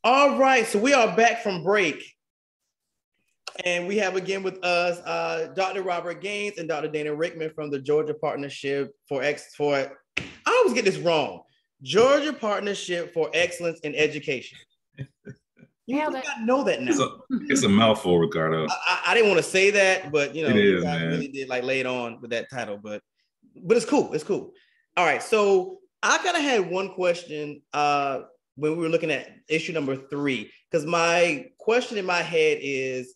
All right, so we are back from break. And we have again with us Dr. Robert Gaines and Dr. Dana Rickman from the Georgia Partnership I always get this wrong. Georgia Partnership for Excellence in Education. You think I know that now. It's a mouthful, Ricardo. I didn't want to say that, but you guys man. really did lay it on with that title, but it's cool. It's cool. All right, so I kind of had one question when we were looking at issue number 3, because my question in my head is,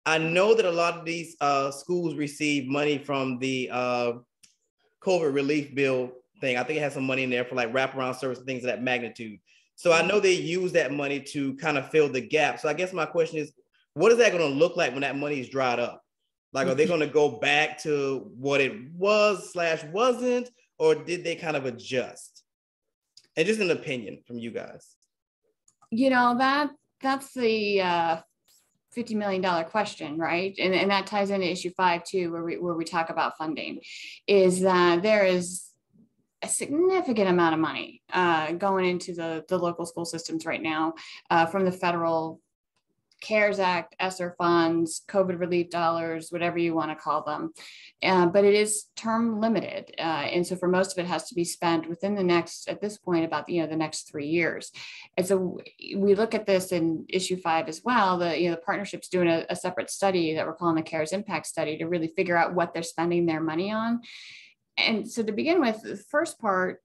I know that a lot of these schools receive money from the COVID relief bill thing. I think it has some money in there for like wraparound service and things of that magnitude. So I know they use that money to kind of fill the gap. So I guess my question is, what is that going to look like when that money is dried up? Like, are they going to go back to what it was/wasn't, or did they kind of adjust? And just an opinion from you guys. That's the $50 million question, right? And that ties into issue 5 too, where we talk about funding, is that there is a significant amount of money going into the local school systems right now from the federal CARES Act, ESSER funds, COVID relief dollars, whatever you want to call them. But it is term limited. And so for most of it has to be spent within at this point, about the next 3 years. And so we look at this in issue 5 as well. The partnership's doing a separate study that we're calling the CARES Impact Study to really figure out what they're spending their money on. And so to begin with, the first part,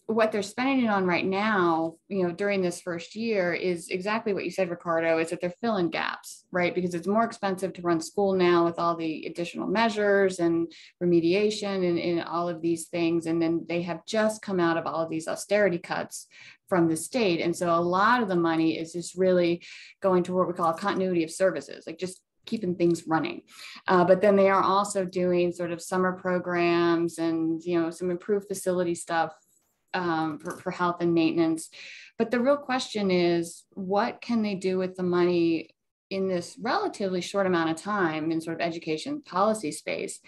what they're spending it on right now, during this first year, is exactly what you said, Ricardo, is that they're filling gaps, right? Because it's more expensive to run school now with all the additional measures and remediation and all of these things. And then they have just come out of all of these austerity cuts from the state. And so a lot of the money is just really going to what we call a continuity of services, like just keeping things running. But then they are also doing sort of summer programs and, some improved facility stuff for health and maintenance. But the real question is, what can they do with the money in this relatively short amount of time in sort of education policy space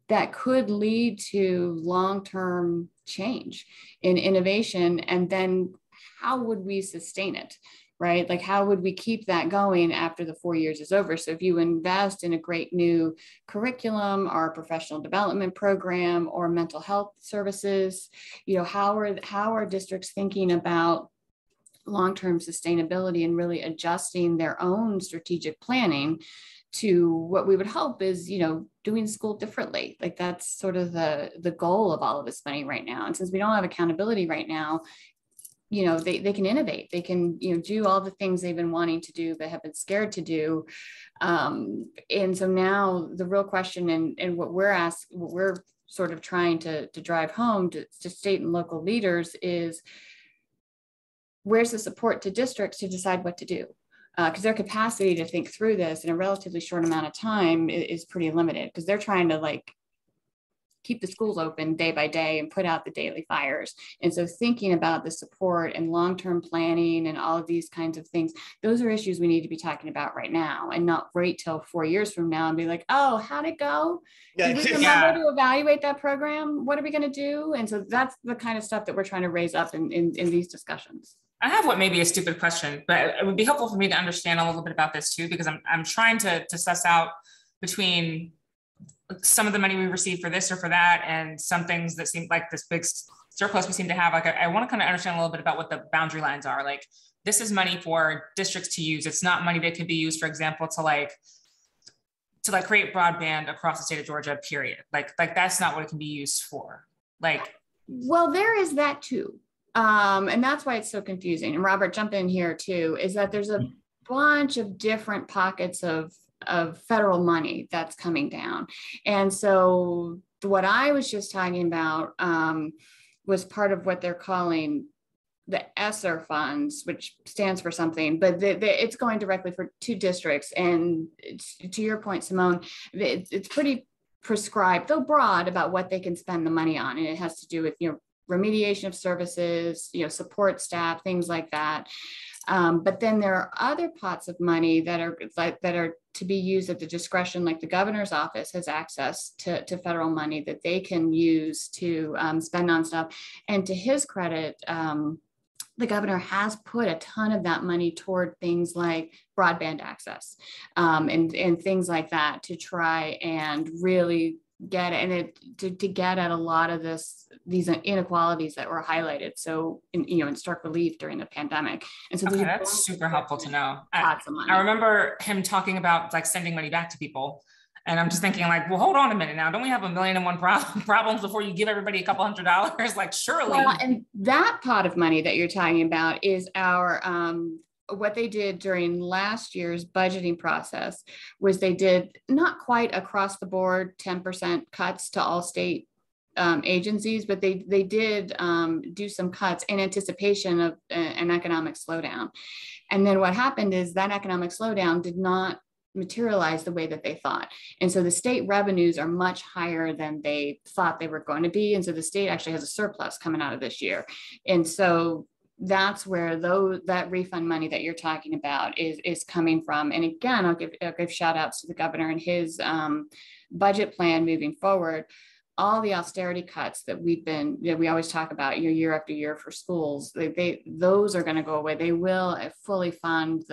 that could lead to long-term change in innovation? And then how would we sustain it? Right? Like, how would we keep that going after the 4 years is over? So if you invest in a great new curriculum or a professional development program or mental health services, how are districts thinking about long-term sustainability and really adjusting their own strategic planning to what we would hope is, doing school differently? Like, that's sort of the goal of all of this money right now. And since we don't have accountability right now, they can innovate. They can, do all the things they've been wanting to do but have been scared to do. And so now the real question and what we're sort of trying to drive home to state and local leaders is, where's the support to districts to decide what to do? Because their capacity to think through this in a relatively short amount of time is pretty limited, because they're trying to keep the schools open day by day and put out the daily fires. And so thinking about the support and long-term planning and all of these kinds of things, those are issues we need to be talking about right now, and not wait till 4 years from now and be like, oh, how'd it go? Did we remember to evaluate that program? What are we going to do? And so that's the kind of stuff that we're trying to raise up in these discussions. I have what may be a stupid question, but it would be helpful for me to understand a little bit about this too, because I'm trying to suss out between some of the money we receive for this or for that, and some things that seem like this big surplus we seem to have. I want to kind of understand a little bit about what the boundary lines are. Like, this is money for districts to use. It's not money that could be used, for example, to create broadband across the state of Georgia, period. Like that's not what it can be used for. Well, there is that too. And that's why it's so confusing. And Robert, jump in here too, is that there's a bunch of different pockets of federal money that's coming down. And so what I was just talking about was part of what they're calling the ESSER funds, which stands for something, but it's going directly to districts. And to your point, Simone, it's pretty prescribed, though broad, about what they can spend the money on. And it has to do with, remediation of services, support staff, things like that. But then there are other pots of money that are to be used at the discretion, like the governor's office has access to federal money that they can use to spend on stuff. And to his credit, the governor has put a ton of that money toward things like broadband access, and things like that to try and really get to get at a lot of these inequalities that were highlighted in stark relief during the pandemic. And so okay, that's super helpful to know. I remember him talking about like sending money back to people. And I'm just thinking like, well, hold on a minute now. Don't we have 1,000,001 problems before you give everybody a couple $100? Like surely. Well, and that pot of money that you're talking about is our, what they did during last year's budgeting process was they did not quite across the board 10% cuts to all state agencies, but they did do some cuts in anticipation of an economic slowdown. And then what happened is that economic slowdown did not materialize the way that they thought. And so the state revenues are much higher than they thought they were going to be. And so the state actually has a surplus coming out of this year. And so that's where that refund money that you're talking about is coming from. And again, I'll give shout outs to the governor and his budget plan moving forward. All the austerity cuts that we always talk about year after year for schools, those are going to go away. They will fully fund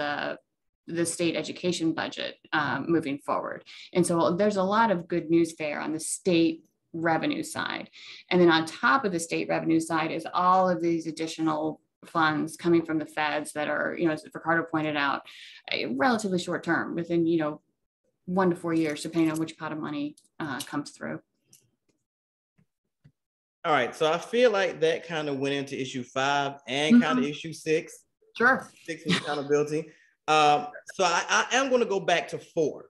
the state education budget moving forward. And so there's a lot of good news there on the state revenue side. And then on top of the state revenue side is all of these additional funds coming from the feds that are, as Ricardo pointed out, relatively short term, within, 1 to 4 years, depending on which pot of money comes through. All right, so I feel like that kind of went into issue 5 and kind of issue 6. Sure. 6 was accountability. So I am going to go back to 4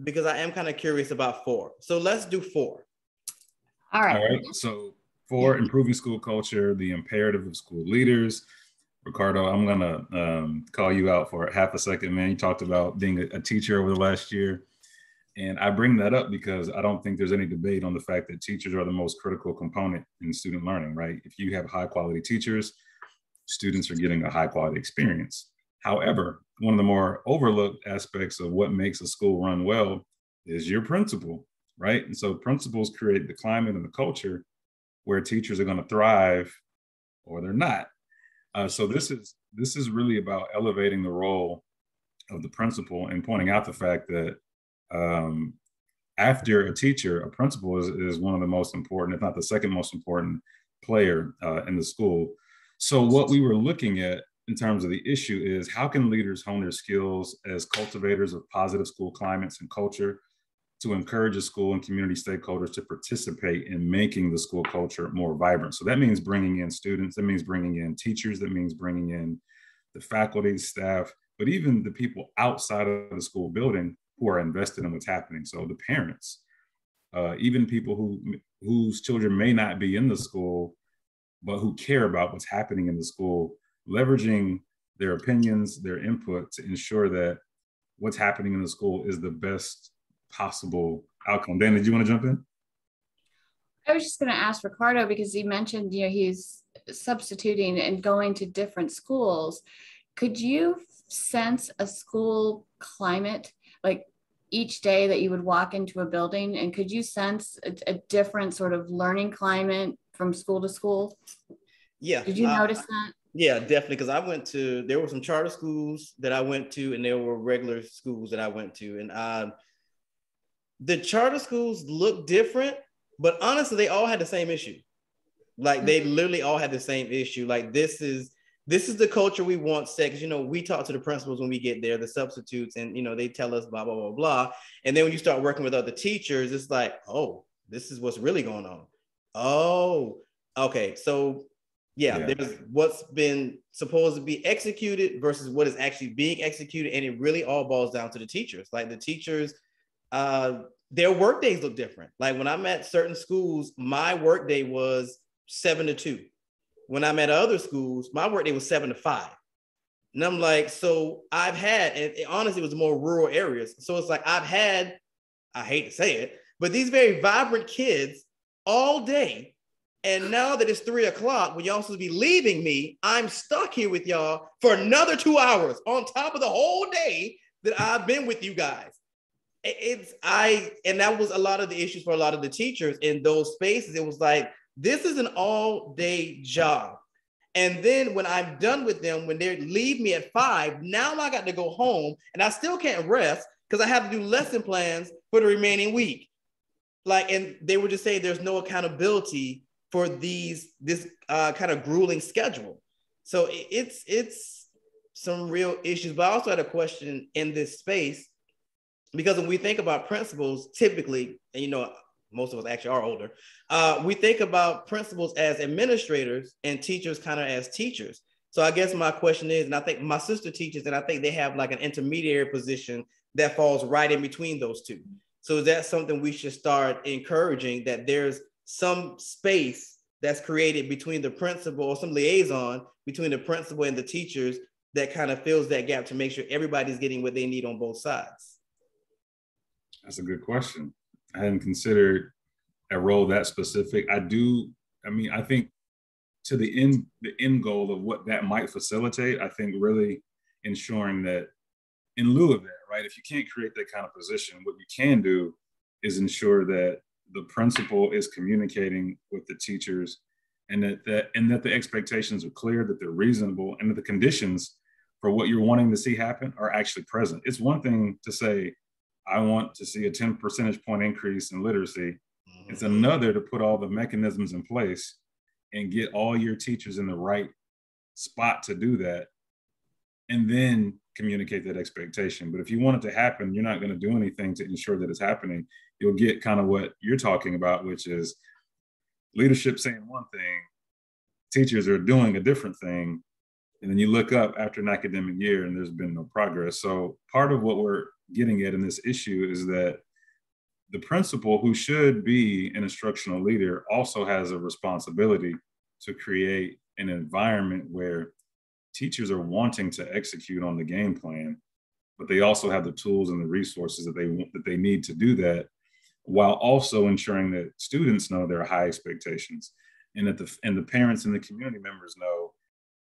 because I am kind of curious about 4. So let's do 4. All right. So 4, improving school culture, the imperative of school leaders. Ricardo, I'm going to call you out for half a second, man. You talked about being a teacher over the last year. And I bring that up because I don't think there's any debate on the fact that teachers are the most critical component in student learning, right? If you have high quality teachers, students are getting a high quality experience. However, one of the more overlooked aspects of what makes a school run well is your principal, right? And so principals create the climate and the culture where teachers are going to thrive or they're not. So this is really about elevating the role of the principal and pointing out the fact that after a teacher, a principal is one of the most important, if not the second most important player in the school. So what we were looking at in terms of the issue is how can leaders hone their skills as cultivators of positive school climates and culture to encourage the school and community stakeholders to participate in making the school culture more vibrant. So that means bringing in students, that means bringing in teachers, that means bringing in the faculty, staff, but even the people outside of the school building who are invested in what's happening. So the parents, even people whose children may not be in the school, but who care about what's happening in the school, leveraging their opinions, their input to ensure that what's happening in the school is the best possible outcome. Dan, did you want to jump in? I was just going to ask Ricardo, because he mentioned, he's substituting and going to different schools. Could you sense a school climate, like each day that you would walk into a building, and could you sense a different sort of learning climate from school to school? Yeah. Did you notice that? Yeah, definitely. Because there were some charter schools that I went to, and there were regular schools that I went to. And the charter schools look different, but honestly, they all had the same issue. Like they literally all had the same issue. Like this is the culture we want set. Because, we talk to the principals when we get there, the substitutes, and, they tell us blah, blah, blah, blah. And then when you start working with other teachers, it's like, oh, this is what's really going on. Oh, okay. So yeah, there's what's been supposed to be executed versus what is actually being executed. And it really all boils down to the teachers. Like the teachers, their work days look different. Like when I'm at certain schools, my work day was 7 to 2. When I'm at other schools, my work day was 7 to 5. And I'm like, so I've had, and honestly, it was more rural areas. So it's like, I hate to say it, but these very vibrant kids all day. And now that it's 3 o'clock, when y'all supposed to be leaving me, I'm stuck here with y'all for another 2 hours on top of the whole day that I've been with you guys. And that was a lot of the issues for a lot of the teachers in those spaces. It was like, this is an all-day job. And then when I'm done with them, when they leave me at 5, now I got to go home and I still can't rest because I have to do lesson plans for the remaining week. Like, and they would just say there's no accountability for this kind of grueling schedule. So it's some real issues. But I also had a question in this space, because when we think about principals, typically, and you know, most of us actually are older, we think about principals as administrators and teachers kind of as teachers. So I guess my question is, and I think my sister teaches, and I think they have like an intermediary position that falls right in between those two. So is that something we should start encouraging, that there's some space that's created between the principal, or some liaison between the principal and the teachers that kind of fills that gap to make sure everybody's getting what they need on both sides? That's a good question. I hadn't considered a role that specific. I think to the end goal of what that might facilitate, I think really ensuring that in lieu of that, right, if you can't create that kind of position, what you can do is ensure that the principal is communicating with the teachers, and that the expectations are clear, that they're reasonable, and that the conditions for what you're wanting to see happen are actually present. It's one thing to say, I want to see a 10 percentage point increase in literacy. It's another to put all the mechanisms in place and get all your teachers in the right spot to do that, and then communicate that expectation. But if you want it to happen, you're not going to do anything to ensure that it's happening. You'll get kind of what you're talking about, which is leadership saying one thing, teachers are doing a different thing, and then you look up after an academic year and there's been no progress. So part of what we're getting at in this issue is that the principal, who should be an instructional leader, also has a responsibility to create an environment where teachers are wanting to execute on the game plan, but they also have the tools and the resources that they need to do that, while also ensuring that students know there are high expectations, and that the parents and the community members know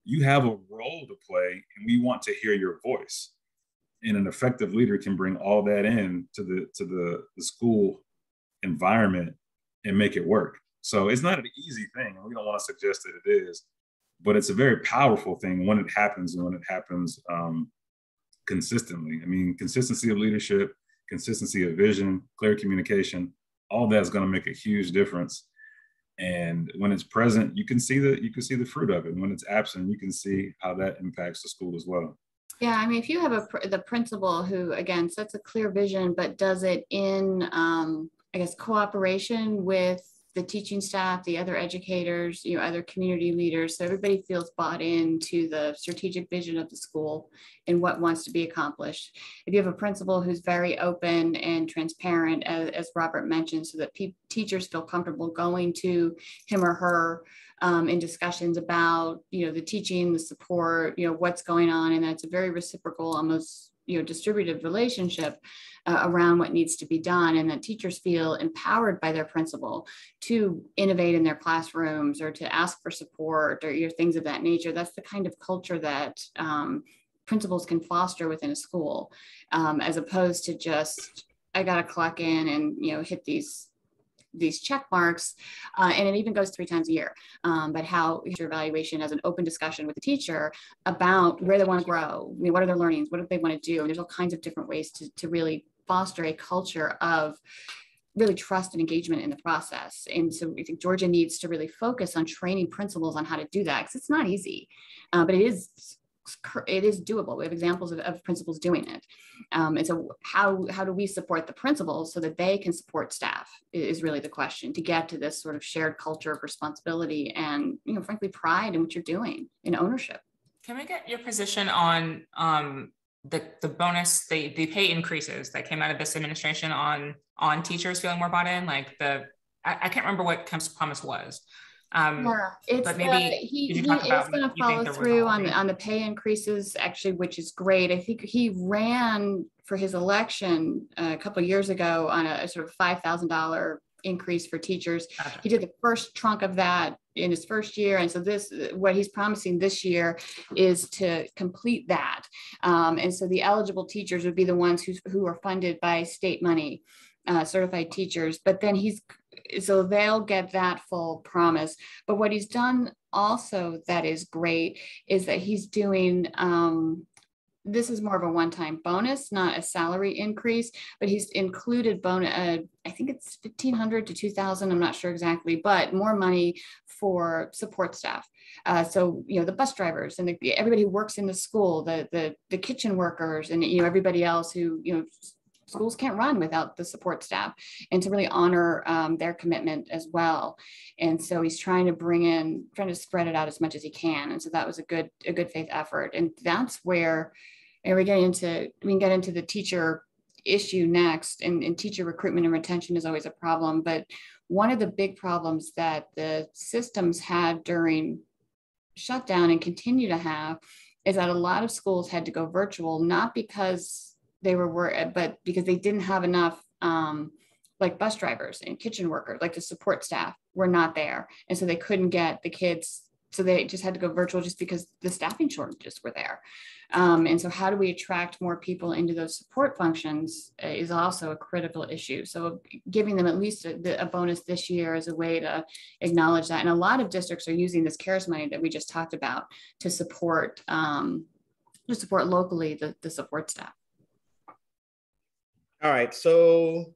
you have a role to play and we want to hear your voice. And an effective leader can bring all that in to the school environment and make it work. So it's not an easy thing, and we don't want to suggest that it is, but it's a very powerful thing when it happens, and when it happens consistently. I mean, consistency of leadership, consistency of vision, clear communication, all that's going to make a huge difference. And when it's present, you can see the fruit of it. And when it's absent, you can see how that impacts the school as well. Yeah, I mean, if you have the principal who, again, sets a clear vision, but does it in, I guess, cooperation with the teaching staff, the other educators, other community leaders, so everybody feels bought into the strategic vision of the school and what wants to be accomplished. If you have a principal who's very open and transparent, as Robert mentioned, so that teachers feel comfortable going to him or her in discussions about, the teaching, the support, what's going on, and that's a very reciprocal, almost distributed relationship around what needs to be done, and that teachers feel empowered by their principal to innovate in their classrooms or to ask for support or things of that nature. That's the kind of culture that principals can foster within a school, as opposed to just, I got to clock in and hit these check marks, and it even goes 3 times a year. But how your evaluation as an open discussion with the teacher about where they want to grow, what are their learnings, what do they want to do? And there's all kinds of different ways to really foster a culture of really trust and engagement in the process. And so I think Georgia needs to really focus on training principals on how to do that, because it's not easy, but it is doable. We have examples of principals doing it. And so how do we support the principals so that they can support staff is really the question, to get to this sort of shared culture of responsibility and, frankly, pride in what you're doing, in ownership. Can we get your position on the bonus, the pay increases that came out of this administration on teachers feeling more bought in? Like I can't remember what Kemp's promise was. But maybe he is going to follow through on the pay increases, actually, which is great. I think he ran for his election a couple of years ago on a sort of $5,000 increase for teachers. Gotcha. He did the first chunk of that in his first year, and so what he's promising this year is to complete that. And so the eligible teachers would be the ones who are funded by state money, certified teachers. But then he's so they'll get that full promise. But what he's done also that is great is that he's doing, this is more of a one-time bonus, not a salary increase, but he's included bonus, I think it's 1,500 to 2,000, I'm not sure exactly, but more money for support staff. So, the bus drivers and everybody who works in the school, the kitchen workers, and, everybody else who, schools can't run without the support staff, and to really honor their commitment as well. And so he's trying to spread it out as much as he can. And so that was a good faith effort. And that's where, and we can get into the teacher issue next, and teacher recruitment and retention is always a problem. But one of the big problems that the systems had during shutdown and continue to have is that a lot of schools had to go virtual, not because they were worried, but because they didn't have enough like bus drivers and kitchen workers, like the support staff were not there. And so they couldn't get the kids. So they just had to go virtual just because the staffing shortages were there. And so how do we attract more people into those support functions is also a critical issue. So giving them at least a bonus this year is a way to acknowledge that. And a lot of districts are using this CARES money that we just talked about to support locally the support staff. All right, so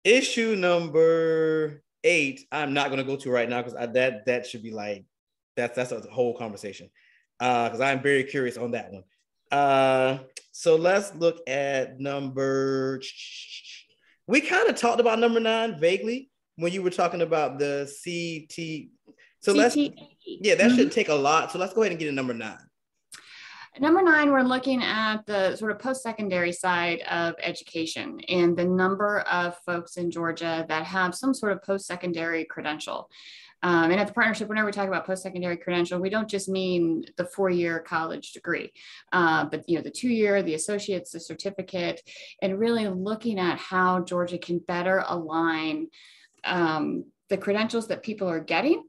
issue number 8, I'm not going to go to right now because that should be like, that's a whole conversation because I'm very curious on that one. So let's look at we kind of talked about number 9 vaguely when you were talking about the CT. So that should take a lot. So let's go ahead and get to number 9. Number 9, we're looking at the sort of post-secondary side of education and the number of folks in Georgia that have some sort of post-secondary credential. And at the partnership, whenever we talk about post-secondary credential, we don't just mean the 4-year college degree, but the 2-year, the associate's, the certificate, and really looking at how Georgia can better align the credentials that people are getting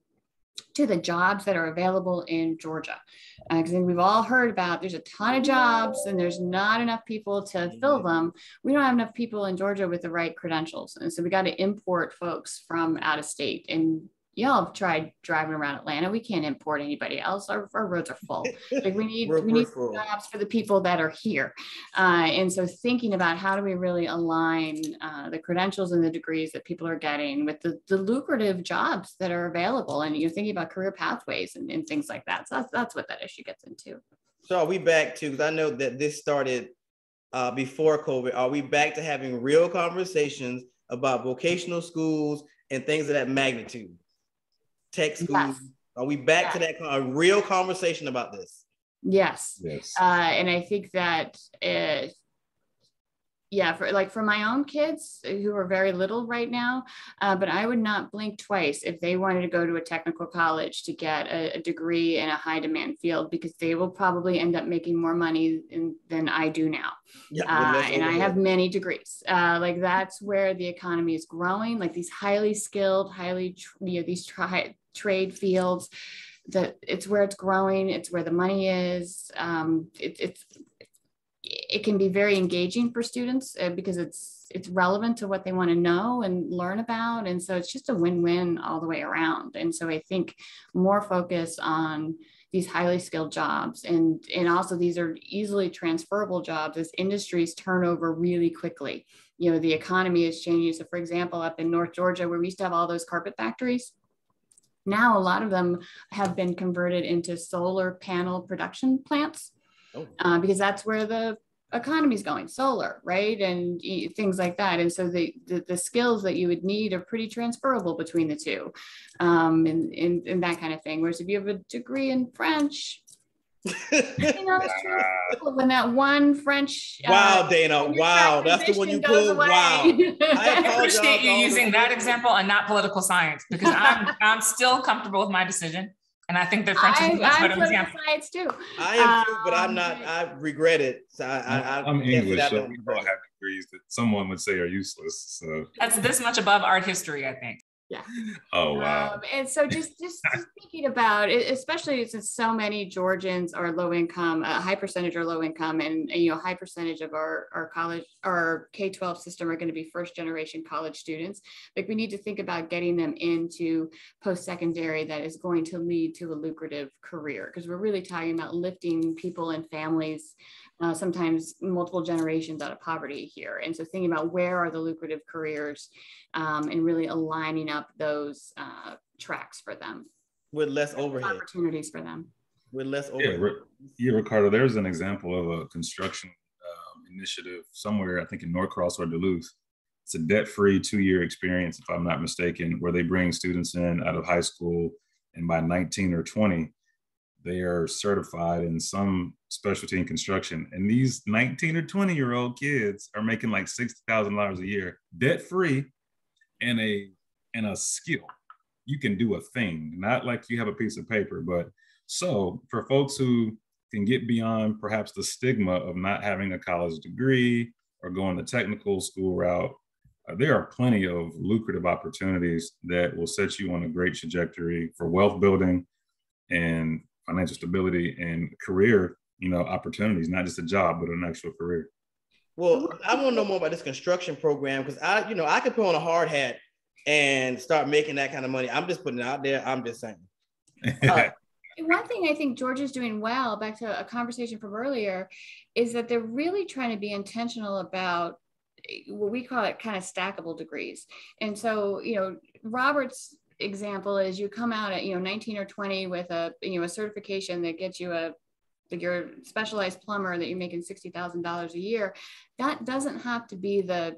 to the jobs that are available in Georgia. Because we've all heard about there's a ton of jobs and there's not enough people to fill them. We don't have enough people in Georgia with the right credentials. And so we got to import folks from out of state. And y'all have tried driving around Atlanta. We can't import anybody else. Our roads are full. Like we need jobs for the people that are here. And so thinking about how do we really align the credentials and the degrees that people are getting with the lucrative jobs that are available. And you're thinking about career pathways and things like that. So that's what that issue gets into. So are we back to, because I know that this started before COVID, are we back to having real conversations about vocational schools and things of that magnitude? Tech schools. Yes. Are we back to that a real conversation about this? Yes. And I think that for my own kids who are very little right now, but I would not blink twice if they wanted to go to a technical college to get a degree in a high demand field, because they will probably end up making more money than I do now. And I have many degrees. Like that's where the economy is growing, like these highly skilled, these trade fields, that it's where it's growing. It's where the money is. It can be very engaging for students because it's relevant to what they want to know and learn about. And so it's just a win-win all the way around. And so I think more focus on these highly skilled jobs. And also these are easily transferable jobs as industries turn over really quickly. The economy is changing. So for example, up in North Georgia, where we used to have all those carpet factories, now a lot of them have been converted into solar panel production plants. Because that's where the economy is going, solar, right? And things like that. And so the skills that you would need are pretty transferable between the two, and that kind of thing. Whereas if you have a degree in French, when that one French wow, Dana, wow, that's the one you pulled. Wow, I appreciate you using that example and not political science, because I'm still comfortable with my decision. And I think that French is much better example. Science too. I am too, but I'm not. I regret it. So I'm English, so we all have degrees that someone would say are useless. So that's this much above art history, I think. Yeah. Oh, wow. And so just thinking about it, especially since so many Georgians are low income, a high percentage are low income, and you know, high percentage of our college, our K-12 system are going to be first generation college students. Like, we need to think about getting them into post-secondary that is going to lead to a lucrative career, because we're really talking about lifting people and families, sometimes multiple generations out of poverty here. And so thinking about where are the lucrative careers, and really aligning up those tracks for them. With less overhead. Opportunities for them. With less overhead. Yeah, Ricardo, there's an example of a construction initiative somewhere, I think in Norcross or Duluth. It's a debt-free 2-year experience, if I'm not mistaken, where they bring students in out of high school, and by 19 or 20, they are certified in some specialty in construction. And these 19 or 20-year-old kids are making like $60,000 a year, debt-free, and a skill. You can do a thing, not like you have a piece of paper. But so for folks who can get beyond perhaps the stigma of not having a college degree or going the technical school route, there are plenty of lucrative opportunities that will set you on a great trajectory for wealth building and financial stability and career, opportunities, not just a job, but an actual career. Well, I want to know more about this construction program, because I could put on a hard hat and start making that kind of money. I'm just putting it out there. I'm just saying. One thing I think Georgia's doing well, back to a conversation from earlier, is that they're really trying to be intentional about what we call it kind of stackable degrees. And so, Robert's example is you come out at, 19 or 20 with a certification that gets you you're a specialized plumber, that you're making $60,000 a year. That doesn't have to be the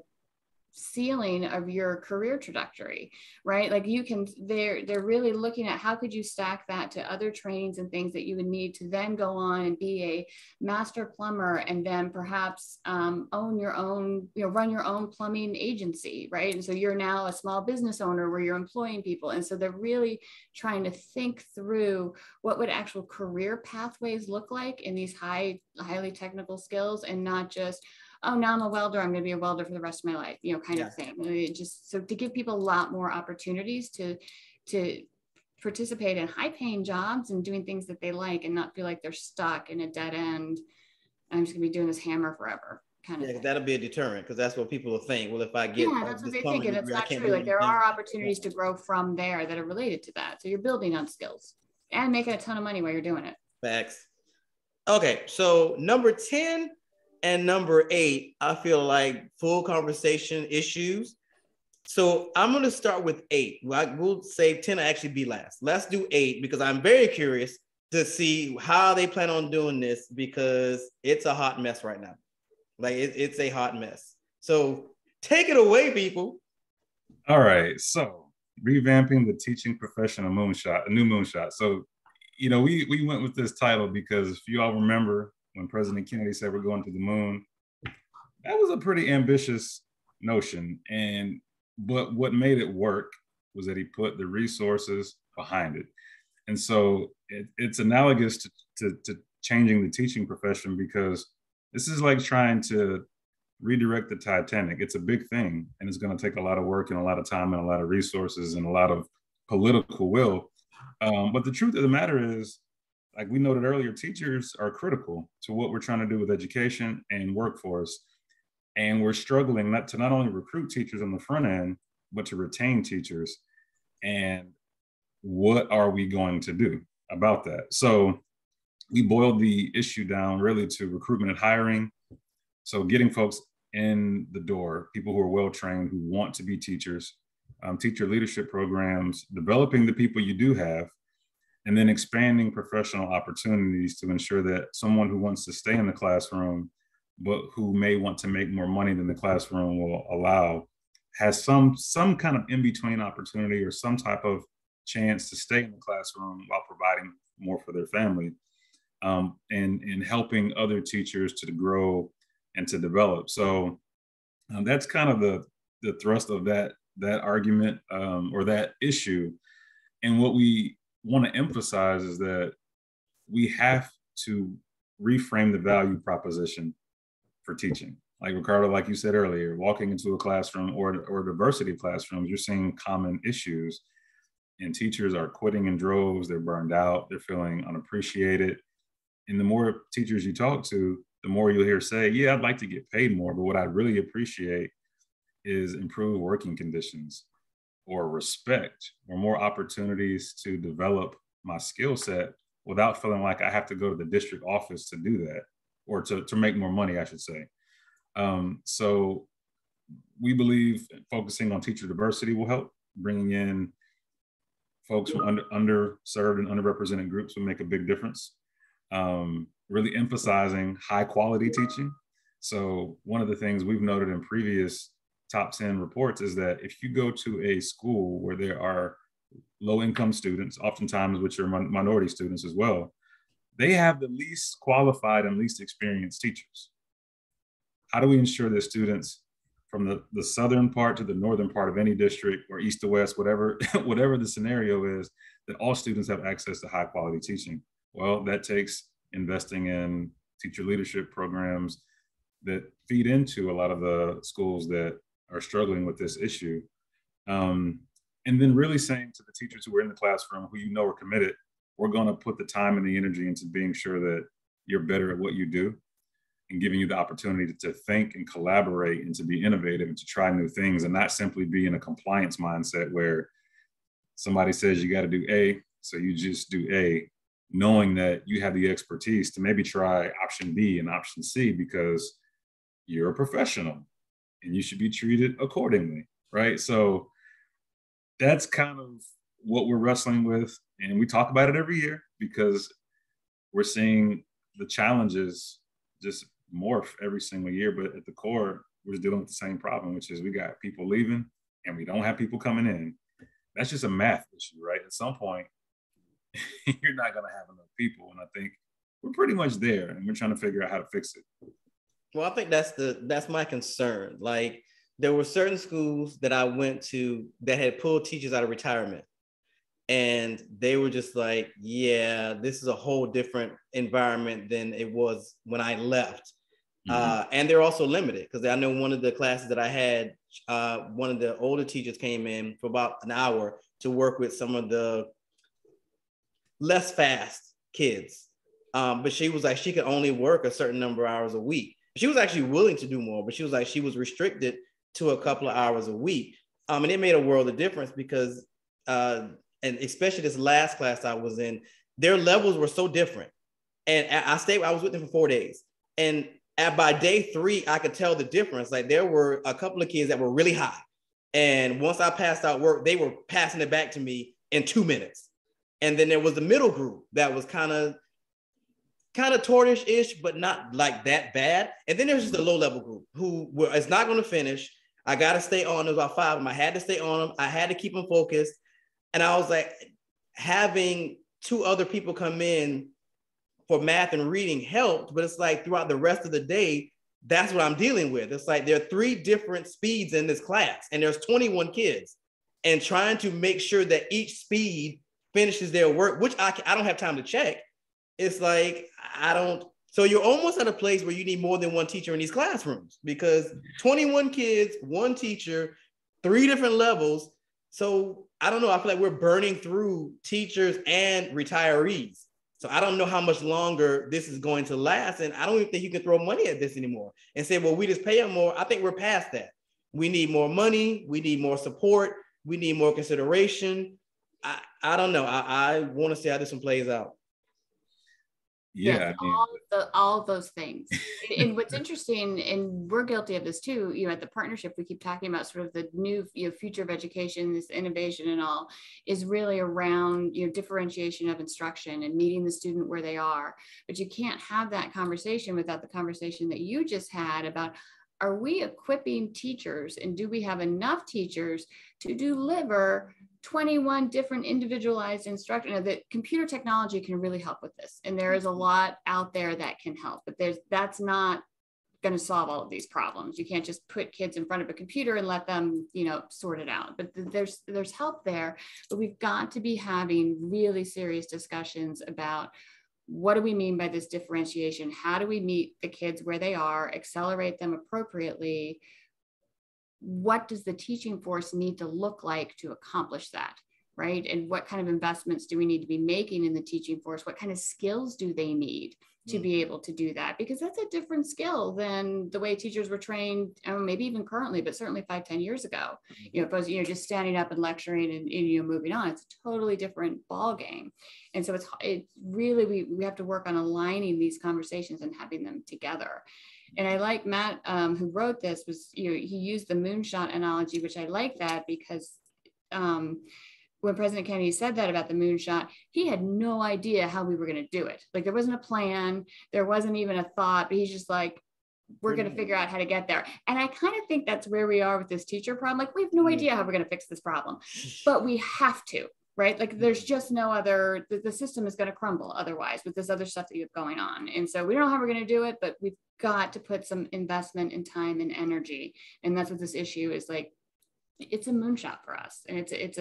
ceiling of your career trajectory, right? Like, they're really looking at how could you stack that to other trainings and things that you would need to then go on and be a master plumber, and then perhaps own your own, run your own plumbing agency, right? And so you're now a small business owner where you're employing people. And so they're really trying to think through what would actual career pathways look like in these highly technical skills, and not just, oh, now I'm a welder, I'm going to be a welder for the rest of my life, kind of thing. Just so to give people a lot more opportunities to participate in high paying jobs and doing things that they like, and not feel like they're stuck in a dead end. I'm just going to be doing this hammer forever kind of thing. That'll be a deterrent, because that's what people will think. Well, if I get that's what they think, and it's not true. Like, there are opportunities to grow from there that are related to that. So you're building on skills and making a ton of money while you're doing it. Facts. Okay, so number 10 and number 8, I feel like full conversation issues. So I'm going to start with 8. We'll say 10 will actually be last. Let's do 8, because I'm very curious to see how they plan on doing this, because it's a hot mess right now. Like, it's a hot mess. So take it away, people. All right. So revamping the teaching profession, a new moonshot. So, we went with this title because if you all remember, when President Kennedy said we're going to the moon, that was a pretty ambitious notion. But what made it work was that he put the resources behind it. And so it's analogous to changing the teaching profession, because this is like trying to redirect the Titanic. It's a big thing, and it's going to take a lot of work and a lot of time and a lot of resources and a lot of political will. But the truth of the matter is, like we noted earlier, teachers are critical to what we're trying to do with education and workforce. And we're struggling not only recruit teachers on the front end, but to retain teachers. And what are we going to do about that? So we boiled the issue down really to recruitment and hiring. So getting folks in the door, people who are well-trained, who want to be teachers, teacher leadership programs, developing the people you do have, and then expanding professional opportunities to ensure that someone who wants to stay in the classroom, but who may want to make more money than the classroom will allow, has some kind of in-between opportunity or some type of chance to stay in the classroom while providing more for their family, and helping other teachers to grow and to develop. So that's kind of the thrust of that argument, or that issue. And what we want to emphasize is that we have to reframe the value proposition for teaching. Like Ricardo, like you said earlier, walking into a classroom or diversity classrooms, you're seeing common issues, and teachers are quitting in droves. They're burned out. They're feeling unappreciated. And the more teachers you talk to, the more you'll hear say, yeah, I'd like to get paid more, but what I really appreciate is improved working conditions or respect or more opportunities to develop my skill set without feeling like I have to go to the district office to do that, or to make more money, I should say. So we believe focusing on teacher diversity will help. Bringing in folks from underserved and underrepresented groups will make a big difference. Really emphasizing high quality teaching. So one of the things we've noted in previous top 10 reports is that if you go to a school where there are low income students, oftentimes which are minority students as well, they have the least qualified and least experienced teachers. How do we ensure that students from the southern part to the northern part of any district, or east to west, whatever the scenario is, that all students have access to high quality teaching? Well, that takes investing in teacher leadership programs that feed into a lot of the schools that are struggling with this issue. And then really saying to the teachers who are in the classroom, who you know are committed, we're going to put the time and the energy into being sure that you're better at what you do, and giving you the opportunity to think and collaborate and to be innovative and to try new things, and not simply be in a compliance mindset where somebody says you got to do A, so you just do A, knowing that you have the expertise to maybe try option B and option C because you're a professional and you should be treated accordingly, right? So that's kind of what we're wrestling with. And we talk about it every year because we're seeing the challenges just morph every single year. But at the core, we're just dealing with the same problem, which is we got people leaving and we don't have people coming in. That's just a math issue, right? At some point, you're not going to have enough people. And I think we're pretty much there, and we're trying to figure out how to fix it. Well, I think that's my concern. Like, there were certain schools that I went to that had pulled teachers out of retirement, and they were just like, yeah, this is a whole different environment than it was when I left. And they're also limited, because I know one of the classes that I had, one of the older teachers came in for about an hour to work with some of the less fast kids. But she was like, she could only work a certain number of hours a week. She was actually willing to do more, but she was like, she was restricted to a couple of hours a week. And it made a world of difference because, and especially this last class I was in, their levels were so different. And I was with them for 4 days. And by day 3, I could tell the difference. Like, there were a couple of kids that were really high. And once I passed out work, they were passing it back to me in 2 minutes. And then there was the middle group that was kind of tortoise-ish, but not like that bad. And then there's just the low-level group who it's not going to finish. I got to stay on. There was about 5 of them. I had to stay on them. I had to keep them focused. And I was like, having 2 other people come in for math and reading helped, but it's like throughout the rest of the day, that's what I'm dealing with. It's like there are 3 different speeds in this class, and there's 21 kids, and trying to make sure that each speed finishes their work, which I don't have time to check. It's like, so you're almost at a place where you need more than 1 teacher in these classrooms, because 21 kids, 1 teacher, 3 different levels. So I don't know. I feel like we're burning through teachers and retirees. So I don't know how much longer this is going to last. And I don't even think you can throw money at this anymore and say, well, we just pay them more. I think we're past that. We need more money. We need more support. We need more consideration. I don't know. I want to see how this one plays out. Yeah, yes, all of those things. And what's interesting, and we're guilty of this too, at the partnership, we keep talking about sort of the new future of education, this innovation and all, is really around differentiation of instruction and meeting the student where they are. But you can't have that conversation without the conversation that you just had about, are we equipping teachers, and do we have enough teachers to deliver 21 different individualized instruction? That computer technology can really help with this. And there is a lot out there that can help, but that's not going to solve all of these problems. You can't just put kids in front of a computer and let them, sort it out. But there's help there, but we've got to be having really serious discussions about what do we mean by this differentiation? How do we meet the kids where they are, accelerate them appropriately? What does the teaching force need to look like to accomplish that, right? And what kind of investments do we need to be making in the teaching force? What kind of skills do they need to be able to do that? Because that's a different skill than the way teachers were trained, maybe even currently, but certainly 5-10 years ago. Opposed to, just standing up and lecturing and moving on. It's a totally different ball game. And so it's really, we have to work on aligning these conversations and having them together. And I like Matt, who wrote this, was, he used the moonshot analogy, which I like that because when President Kennedy said that about the moonshot, he had no idea how we were going to do it. Like, there wasn't a plan, there wasn't even a thought, but he's just like, we're going to figure out how to get there. And I kind of think that's where we are with this teacher problem. Like, we have no idea how we're going to fix this problem, but we have to, right? Like, there's just no other, the system is going to crumble otherwise with this other stuff that you have going on. And so we don't know how we're going to do it, but we've got to put some investment in time and energy. And that's what this issue is like. It's a moonshot for us. And it's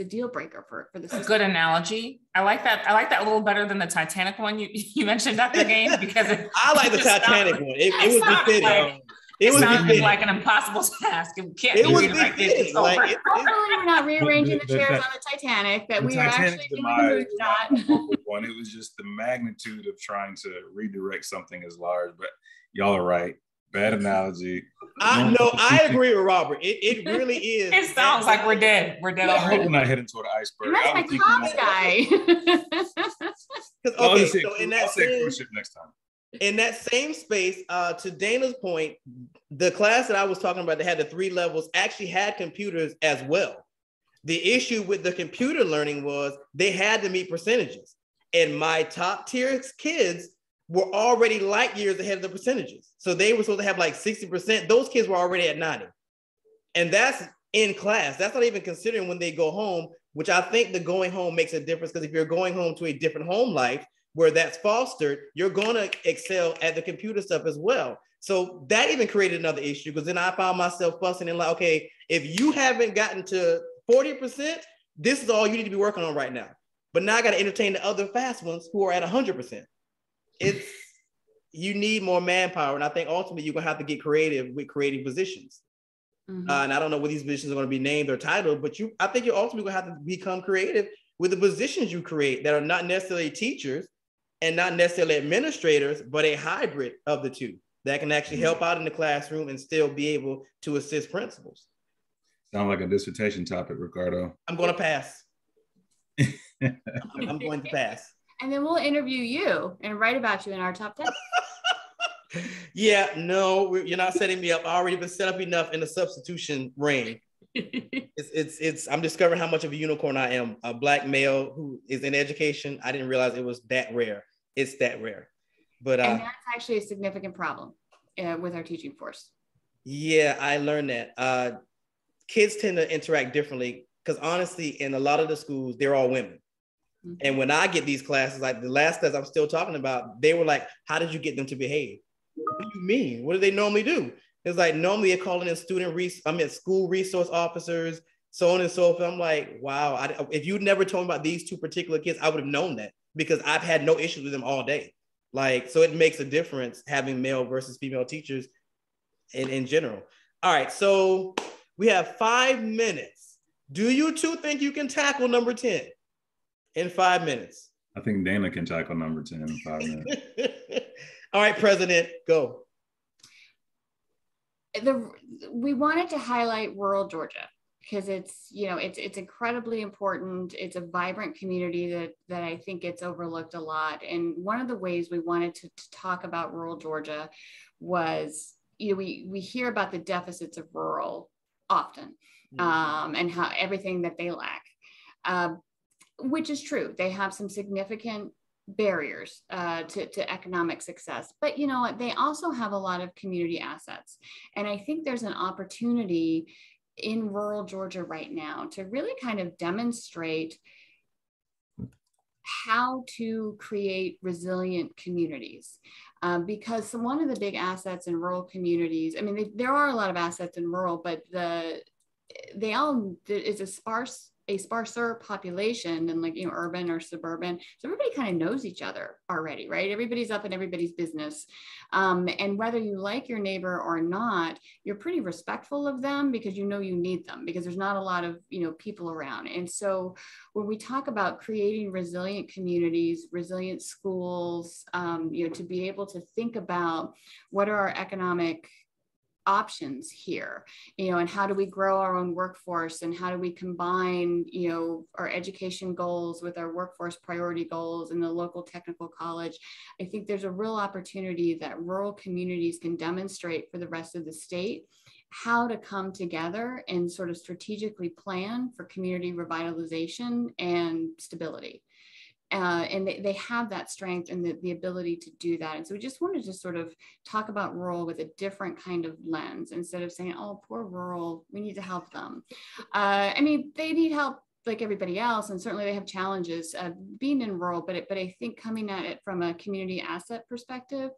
a deal breaker for the system. A good analogy. I like that. I like that a little better than the Titanic one you mentioned, Dr. Gaines, because I like the Titanic one. It was befitting. It sounded like an impossible task. It can't be rewritten. It's over. We're not rearranging the chairs on the Titanic. That we are actually doing the moonshot. One. It was just the magnitude of trying to redirect something as large. But y'all are right. Bad analogy. I agree with Robert. It really is. It sounds like we're dead. We're dead. I hope we're not heading toward an iceberg. That's my comms guy. Okay, so in that cruise ship next time. In that same space, to Dana's point, the class that I was talking about that had the 3 levels actually had computers as well. The issue with the computer learning was they had to meet percentages. And my top tier kids were already light years ahead of the percentages. So they were supposed to have like 60%. Those kids were already at 90. And that's in class. That's not even considering when they go home, which I think the going home makes a difference, because if you're going home to a different home life where that's fostered, you're going to excel at the computer stuff as well. So that even created another issue, because then I found myself fussing and like, okay, if you haven't gotten to 40%, this is all you need to be working on right now. But now I got to entertain the other fast ones who are at 100%. You need more manpower. And I think ultimately you're going to have to get creative with creating positions. And I don't know what these positions are going to be named or titled, but I think you're ultimately going to have to become creative with the positions you create that are not necessarily teachers and not necessarily administrators, but a hybrid of the two that can actually help out in the classroom and still be able to assist principals. Sound like a dissertation topic, Ricardo. I'm going to pass. I'm going to pass. And then we'll interview you and write about you in our top 10. Yeah, no, you're not setting me up. I already been set up enough in the substitution ring. I'm discovering how much of a unicorn I am. A Black male who is in education. I didn't realize it was that rare. It's that rare. But and that's actually a significant problem with our teaching force. Yeah, I learned that. Kids tend to interact differently because honestly, in a lot of the schools, they're all women. And when I get these classes, like the last class I'm still talking about, they were like, how did you get them to behave? What do you mean? What do they normally do? It's like, normally they're calling in school resource officers, so on and so forth. I'm like, wow, if you'd never told me about these 2 particular kids, I would have known that, because I've had no issues with them all day. Like, so it makes a difference having male versus female teachers in general. All right, so we have 5 minutes. Do you 2 think you can tackle number 10? In 5 minutes? I think Dana can tackle number 10 in 5 minutes. All right, President, go. We wanted to highlight rural Georgia because it's incredibly important. It's a vibrant community that I think gets overlooked a lot. And one of the ways we wanted to talk about rural Georgia was, we hear about the deficits of rural often, and how everything that they lack. Which is true. They have some significant barriers to economic success, but you know what? They also have a lot of community assets. And I think there's an opportunity in rural Georgia right now to really kind of demonstrate how to create resilient communities. Because one of the big assets in rural communities, I mean, there are a lot of assets in rural, but it's a sparse a sparser population than like, urban or suburban. So everybody kind of knows each other already, right? Everybody's up in everybody's business. And whether you like your neighbor or not, you're pretty respectful of them because you need them, because there's not a lot of, people around. And so when we talk about creating resilient communities, resilient schools, to be able to think about what are our economic options here, and how do we grow our own workforce, and how do we combine, our education goals with our workforce priority goals in the local technical college. I think there's a real opportunity that rural communities can demonstrate for the rest of the state how to come together and sort of strategically plan for community revitalization and stability. And they have that strength and the ability to do that. And so we just wanted to sort of talk about rural with a different kind of lens, instead of saying, oh, poor rural, we need to help them. They need help like everybody else, and certainly they have challenges being in rural, but I think coming at it from a community asset perspective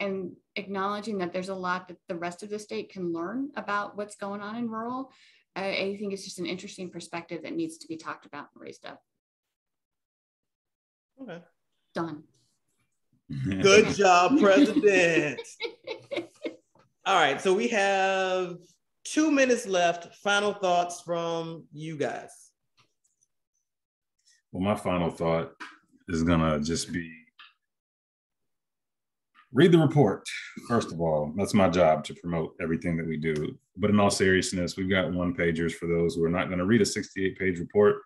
and acknowledging that there's a lot that the rest of the state can learn about what's going on in rural, I think it's just an interesting perspective that needs to be talked about and raised up. Okay. Done. Good job, President. All right, so we have 2 minutes left. Final thoughts from you guys. Well, my final thought is gonna just be read the report. First of all, that's my job to promote everything that we do. But in all seriousness, we've got one-pagers for those who are not gonna read a 68-page report.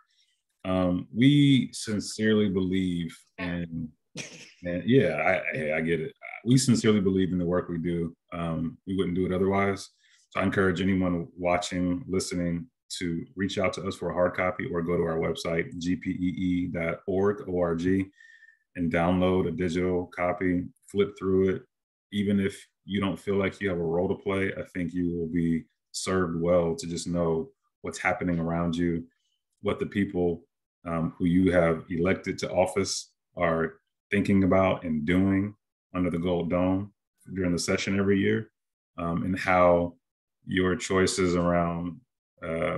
We sincerely believe in, and yeah, I get it. We sincerely believe in the work we do. We wouldn't do it otherwise. So I encourage anyone watching, listening, to reach out to us for a hard copy or go to our website, gpee.org, and download a digital copy, flip through it. Even if you don't feel like you have a role to play, I think you will be served well to just know what's happening around you, what the people who you have elected to office are thinking about and doing under the Gold Dome during the session every year, and how your choices around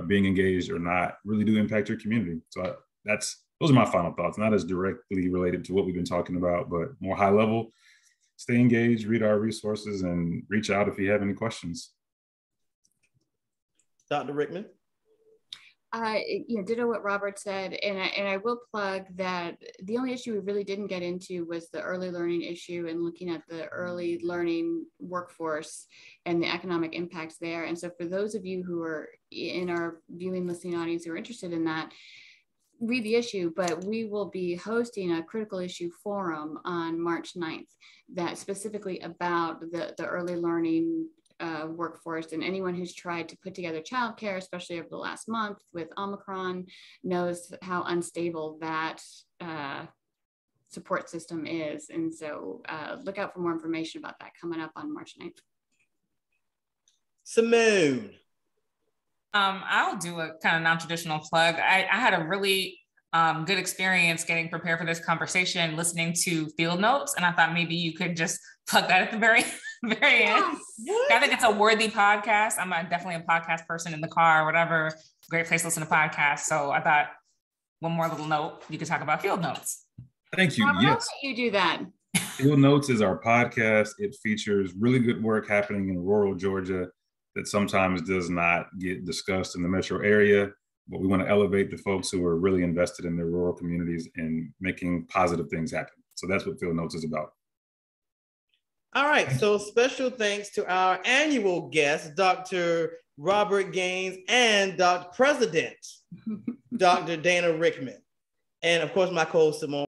being engaged or not really do impact your community. So those are my final thoughts, not as directly related to what we've been talking about, but more high level. Stay engaged, read our resources, and reach out if you have any questions. Dr. Rickman? Ditto what Robert said, and I will plug that the only issue we really didn't get into was the early learning issue and looking at the early learning workforce and the economic impacts there. And so for those of you who are in our viewing, listening audience who are interested in that, read the issue, but we will be hosting a critical issue forum on March 9th that's specifically about the early learning workforce, and anyone who's tried to put together childcare, especially over the last month with Omicron, knows how unstable that support system is. And so look out for more information about that coming up on March 9th. Simone. I'll do a kind of non-traditional plug. I had a really good experience getting prepared for this conversation, listening to field notes, and I thought maybe you could just plug that at the very end. I think it's a worthy podcast. I'm definitely a podcast person in the car or whatever. Great place to listen to podcasts. So I thought one more little note, you could talk about field notes. Thank you. Robert, yes. You do that. Field Notes is our podcast. It features really good work happening in rural Georgia that sometimes does not get discussed in the metro area, but we want to elevate the folks who are really invested in their rural communities and making positive things happen. So that's what Field Notes is about. All right, so special thanks to our annual guest, Dr. Robert Gaines, and Dr. President, Dr. Dana Rickman. And of course, my co-host, Simone.